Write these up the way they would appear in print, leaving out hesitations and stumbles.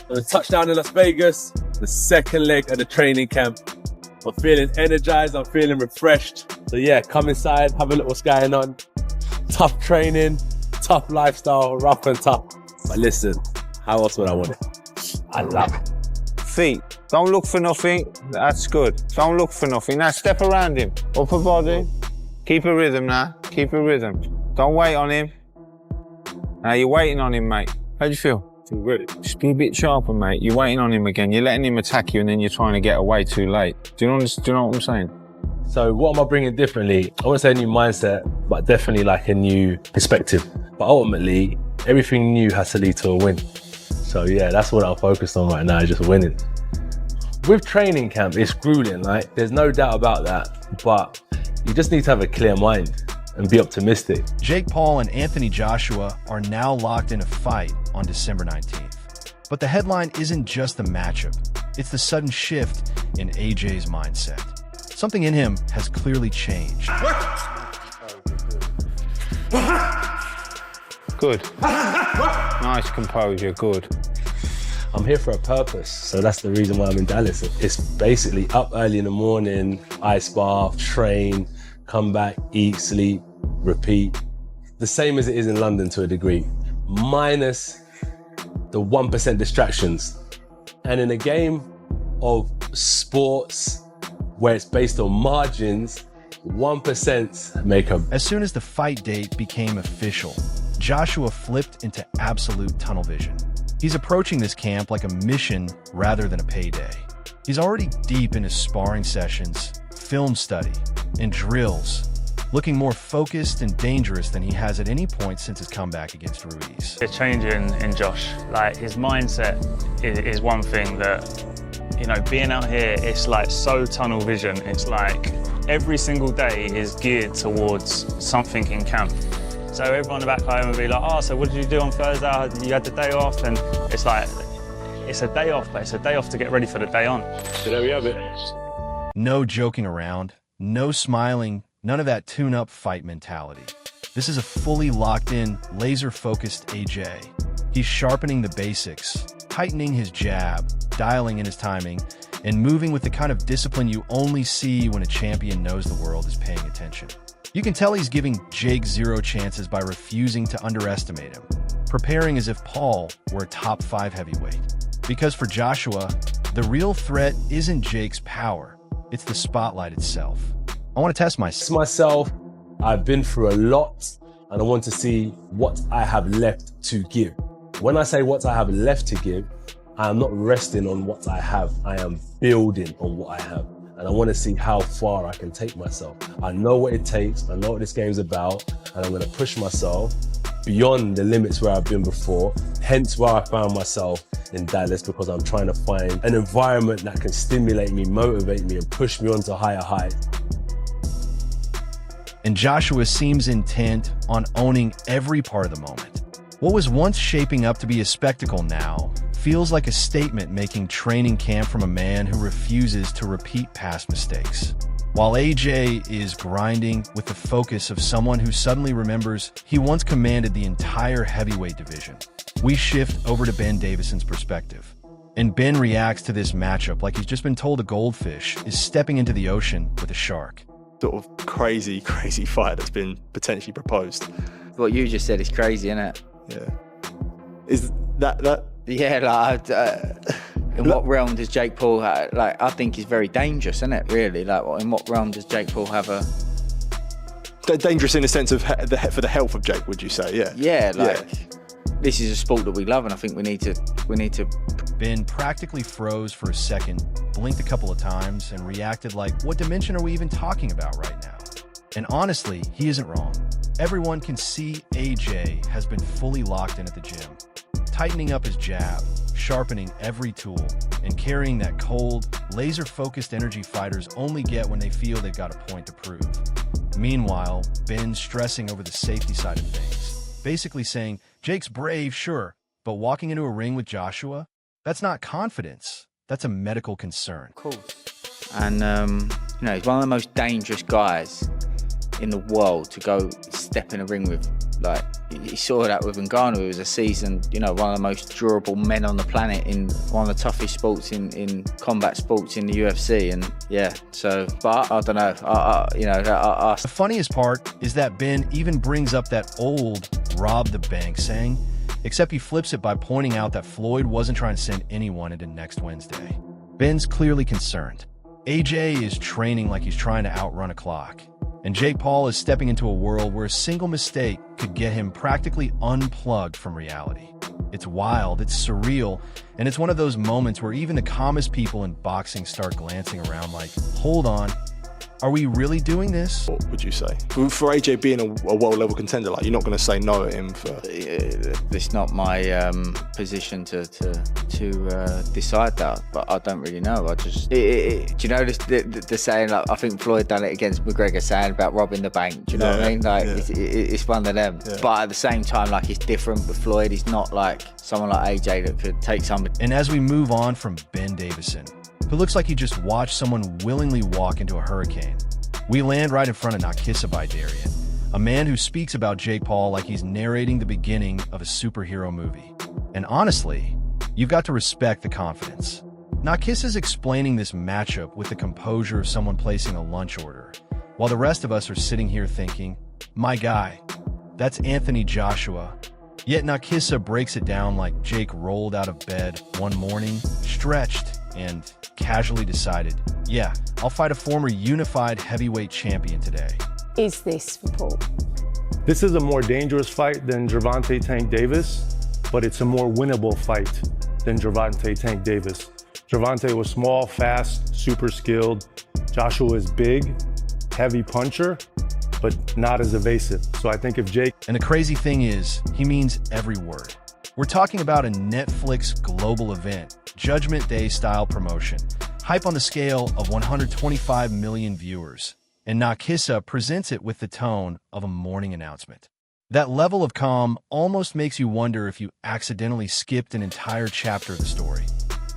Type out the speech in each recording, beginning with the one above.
On the touchdown in Las Vegas, the second leg of the training camp. I'm feeling energized, I'm feeling refreshed. So yeah, come inside, have a look what's going on. Tough training, tough lifestyle, rough and tough. But listen, how else would I want it? I love it. Feet, don't look for nothing, that's good. Don't look for nothing. Now step around him, upper body. Keep a rhythm now, keep a rhythm. Don't wait on him. Now you're waiting on him, mate. How do you feel? Just be a bit sharper, mate. You're waiting on him again. You're letting him attack you and then you're trying to get away too late. Do you know what I'm saying? So what am I bringing differently? I wouldn't say a new mindset, but definitely like a new perspective. But ultimately, everything new has to lead to a win. So yeah, that's what I'm focused on right now, just winning. With training camp, it's grueling, like there's no doubt about that. But you just need to have a clear mind and be optimistic. Jake Paul and Anthony Joshua are now locked in a fight on December 19th. But the headline isn't just the matchup. It's the sudden shift in AJ's mindset. Something in him has clearly changed. Good. Nice composure, good. I'm here for a purpose, so that's the reason why I'm in Dallas. It's basically up early in the morning, ice bath, train, come back, eat, sleep, repeat. The same as it is in London to a degree, minus the 1% distractions. And in a game of sports where it's based on margins, 1% make a... As soon as the fight date became official, Joshua flipped into absolute tunnel vision. He's approaching this camp like a mission rather than a payday. He's already deep in his sparring sessions, film study, and drills, looking more focused and dangerous than he has at any point since his comeback against Ruiz. The change in Josh, like his mindset is one thing that, you know, being out here, it's like so tunnel vision. It's like every single day is geared towards something in camp. So everyone back home will be like, oh, so what did you do on Thursday? You had the day off? And it's like, it's a day off, but it's a day off to get ready for the day on. So there we have it. No joking around, no smiling, none of that tune-up fight mentality. This is a fully locked-in, laser-focused AJ. He's sharpening the basics, tightening his jab, dialing in his timing, and moving with the kind of discipline you only see when a champion knows the world is paying attention. You can tell he's giving Jake zero chances by refusing to underestimate him, preparing as if Paul were a top 5 heavyweight. Because for Joshua, the real threat isn't Jake's power, it's the spotlight itself. I want to test myself. I've been through a lot, and I want to see what I have left to give. When I say what I have left to give, I am not resting on what I have. I am building on what I have. And I want to see how far I can take myself. I know what it takes. I know what this game's about. And I'm going to push myself beyond the limits where I've been before. Hence why I found myself in Dallas, because I'm trying to find an environment that can stimulate me, motivate me, and push me on to higher heights. And Joshua seems intent on owning every part of the moment. What was once shaping up to be a spectacle now feels like a statement making training camp from a man who refuses to repeat past mistakes. While AJ is grinding with the focus of someone who suddenly remembers he once commanded the entire heavyweight division, we shift over to Ben Davison's perspective. And Ben reacts to this matchup like he's just been told a goldfish is stepping into the ocean with a shark. Sort of crazy fight that's been potentially proposed. What you just said is crazy, isn't it? Yeah. Is that? Yeah, like, in what realm does Jake Paul have, like, I think he's very dangerous, isn't it, really? Like, in what realm does Jake Paul have a... Dangerous in the sense of for the health of Jake, would you say? Yeah. Yeah, like, this is a sport that we love, and I think we need to... Ben practically froze for a second, blinked a couple of times, and reacted like, what dimension are we even talking about right now? And honestly, he isn't wrong. Everyone can see AJ has been fully locked in at the gym, tightening up his jab, sharpening every tool, and carrying that cold, laser-focused energy fighters only get when they feel they've got a point to prove. Meanwhile, Ben's stressing over the safety side of things, basically saying, Jake's brave, sure, but walking into a ring with Joshua, that's not confidence, that's a medical concern. Of course. And, you know, he's one of the most dangerous guys in the world to go step in a ring with. Like, You saw that with Ngannou, who was a seasoned, you know, one of the most durable men on the planet in one of the toughest sports in combat sports in the UFC. And yeah, so, but I don't know, The funniest part is that Ben even brings up that old rob the bank saying, except he flips it by pointing out that Floyd wasn't trying to send anyone into next Wednesday. Ben's clearly concerned. AJ is training like he's trying to outrun a clock. And Jake Paul is stepping into a world where a single mistake could get him practically unplugged from reality. It's wild, it's surreal, and it's one of those moments where even the calmest people in boxing start glancing around like, hold on, are we really doing this? What would you say? For AJ being a world-level contender, like, you're not going to say no at him for... It's not my position to decide that, but I don't really know. I just... do you know the saying, like, I think Floyd done it against McGregor, saying about robbing the bank, do you know what I mean? Like, it's one of them. Yeah. But at the same time, like, it's different with Floyd. He's not like someone like AJ that could take somebody... And as we move on from Ben Davison, who looks like he just watched someone willingly walk into a hurricane, we land right in front of Nakisa Baydarian, a man who speaks about Jake Paul like he's narrating the beginning of a superhero movie. And honestly, you've got to respect the confidence. Nakisa's explaining this matchup with the composure of someone placing a lunch order, while the rest of us are sitting here thinking, my guy, that's Anthony Joshua. Yet Nakisa breaks it down like Jake rolled out of bed one morning, stretched, and casually decided, yeah, I'll fight a former unified heavyweight champion today. Is this for Paul? This is a more dangerous fight than Gervonta Tank Davis, but it's a more winnable fight than Gervonta Tank Davis. Gervonta was small, fast, super skilled. Joshua is big, heavy puncher, but not as evasive. So I think if Jake... And the crazy thing is, he means every word. We're talking about a Netflix global event, Judgment Day style promotion, hype on the scale of 125 million viewers, and Nakisa presents it with the tone of a morning announcement. That level of calm almost makes you wonder if you accidentally skipped an entire chapter of the story.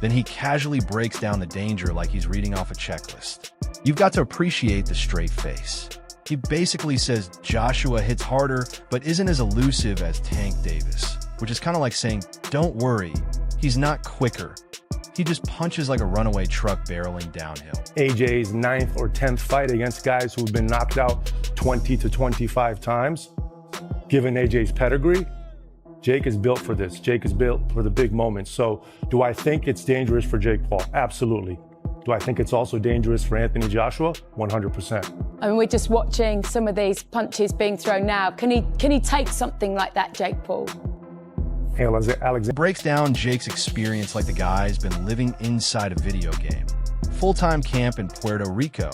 Then he casually breaks down the danger like he's reading off a checklist. You've got to appreciate the straight face. He basically says Joshua hits harder but isn't as elusive as Tank Davis, which is kind of like saying, don't worry, he's not quicker. He just punches like a runaway truck barreling downhill. AJ's 9th or 10th fight against guys who've been knocked out 20 to 25 times. Given AJ's pedigree, Jake is built for this. Jake is built for the big moments. So do I think it's dangerous for Jake Paul? Absolutely. Do I think it's also dangerous for Anthony Joshua? 100%. I mean, we're just watching some of these punches being thrown now. Can he take something like that, Jake Paul? Hey, Alexander breaks down Jake's experience like the guy's been living inside a video game. Full-time camp in Puerto Rico,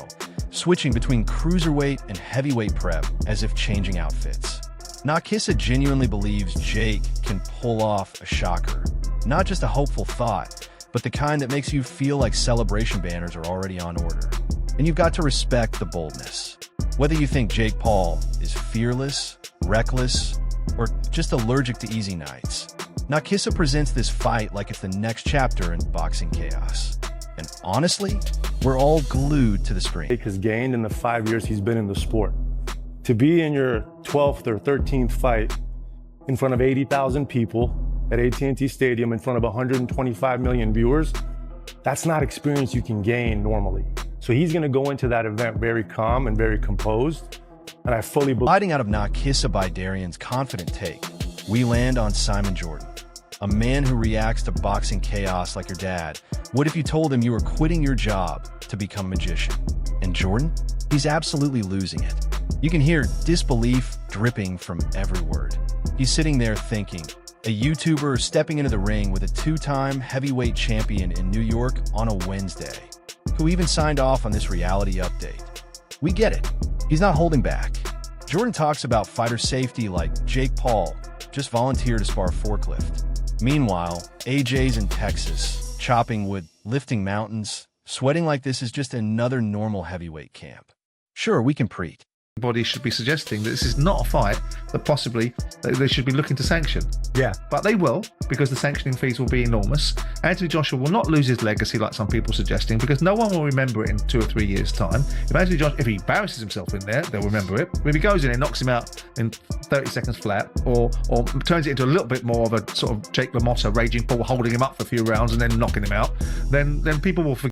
switching between cruiserweight and heavyweight prep as if changing outfits. Nakisa genuinely believes Jake can pull off a shocker. Not just a hopeful thought, but the kind that makes you feel like celebration banners are already on order. And you've got to respect the boldness. Whether you think Jake Paul is fearless, reckless, or just allergic to easy nights, Nakisa presents this fight like it's the next chapter in boxing chaos. And honestly, we're all glued to the screen. Jake has gained in the 5 years he's been in the sport. To be in your 12th or 13th fight in front of 80,000 people at AT&T Stadium in front of 125 million viewers, that's not experience you can gain normally. So he's going to go into that event very calm and very composed. And I fully believe... Sliding out of Nakisa Baydarian's confident take, we land on Simon Jordan, a man who reacts to boxing chaos like your dad would if you told him you were quitting your job to become a magician. And Jordan? He's absolutely losing it. You can hear disbelief dripping from every word. He's sitting there thinking, a YouTuber stepping into the ring with a two-time heavyweight champion in New York on a Wednesday, who even signed off on this reality update. We get it. He's not holding back. Jordan talks about fighter safety like Jake Paul just volunteered to spar forklift. Meanwhile, AJ's in Texas, chopping wood, lifting mountains, sweating like this is just another normal heavyweight camp. Sure, we can preach. body should be suggesting that this is not a fight that possibly they should be looking to sanction. Yeah. But they will, because the sanctioning fees will be enormous. Anthony Joshua will not lose his legacy like some people are suggesting, because no one will remember it in 2 or 3 years' time. If he embarrasses himself in there, they'll remember it. If he goes in and knocks him out in 30 seconds flat, or turns it into a little bit more of a sort of Jake LaMotta raging bull, holding him up for a few rounds and then knocking him out, then people will forget